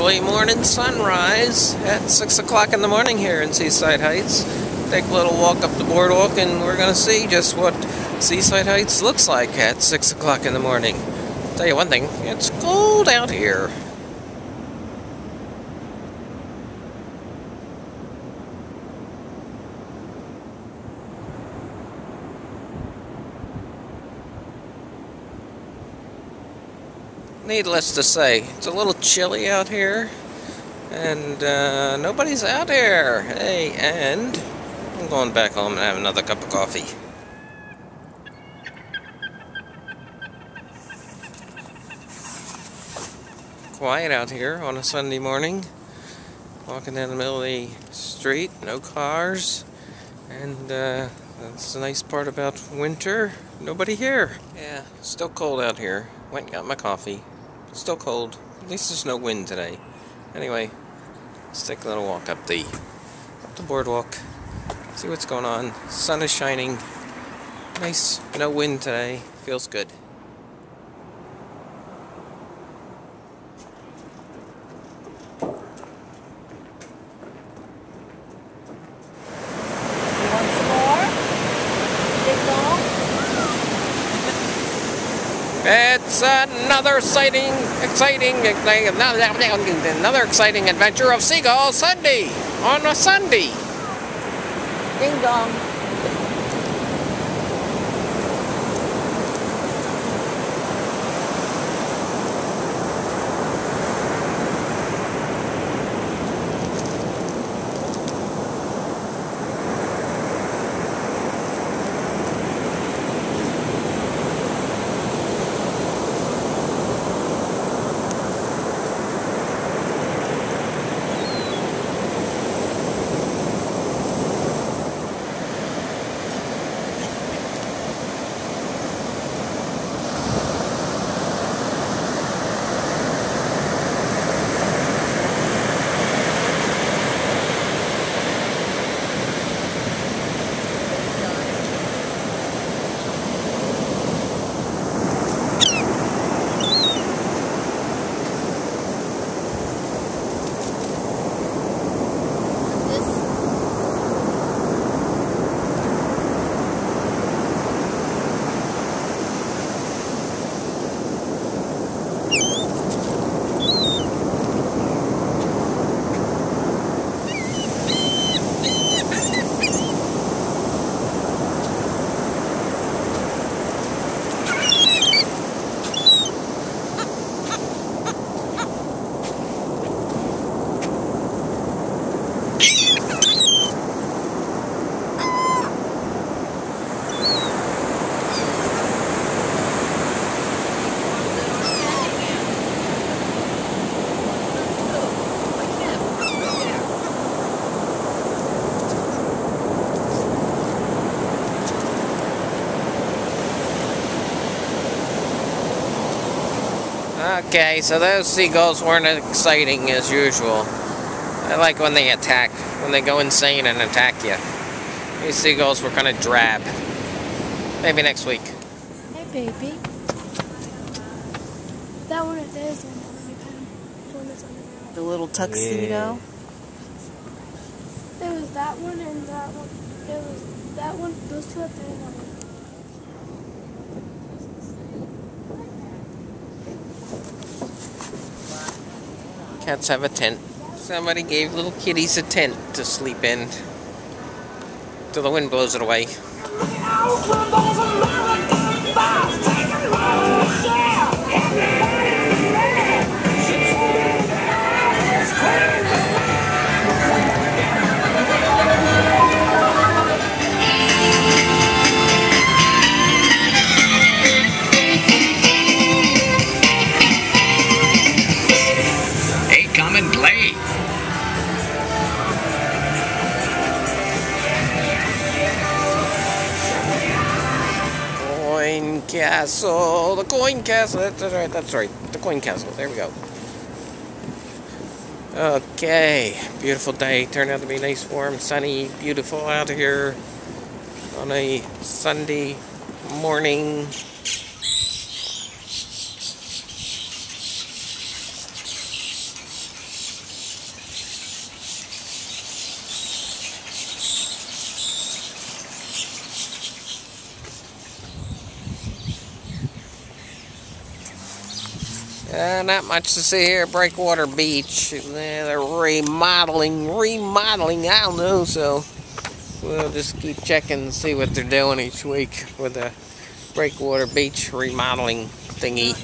early morning sunrise at 6 o'clock in the morning here in Seaside Heights. Take a little walk up the boardwalk and we're going to see just what Seaside Heights looks like at 6 o'clock in the morning. Tell you one thing, it's cold out here. Needless to say, it's a little chilly out here, and nobody's out here. Hey, and I'm going back home and have another cup of coffee. Quiet out here on a Sunday morning. Walking down the middle of the street, no cars, and that's the nice part about winter. Nobody here. Yeah, still cold out here. Went and got my coffee. Still cold. At least there's no wind today. Anyway, let's take a little walk up the boardwalk. See what's going on. Sun is shining. Nice. No wind today. Feels good. It's another exciting adventure of Seagull Sunday on a Sunday. Ding dong. Okay, so those seagulls weren't exciting as usual. I like when they attack, when they go insane and attack you. These seagulls were kind of drab. Maybe next week. Hey, baby. That one right there is the one that's on the ground. The little tuxedo. Yeah. There was that one and that one. There was that one, those two up there and that one. Cats have a tent. Somebody gave little kitties a tent to sleep in till the wind blows it away. Castle, the coin castle, that's right, the coin castle, there we go. Okay, beautiful day, turned out to be nice, warm, sunny, beautiful out here on a Sunday morning. Not much to see here at Breakwater Beach. They're remodeling, I don't know, so we'll just keep checking and see what they're doing each week with the Breakwater Beach remodeling thingy.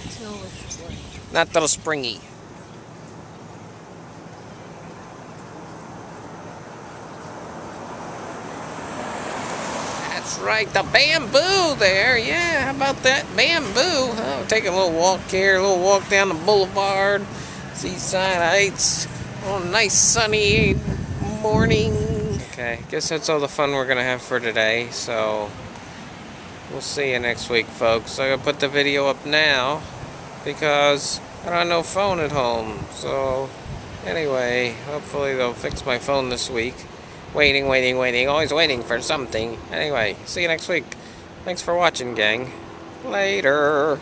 Not till springy. That's right, the bamboo there. Yeah, how about that bamboo? Oh, take a little walk here, a little walk down the boulevard, Seaside Heights, on a nice sunny morning. Okay, guess that's all the fun we're gonna have for today. So we'll see you next week, folks. I'm gonna put the video up now because I don't have no phone at home. So anyway, hopefully they'll fix my phone this week. Waiting, always waiting for something. Anyway, see you next week. Thanks for watching, gang. Later.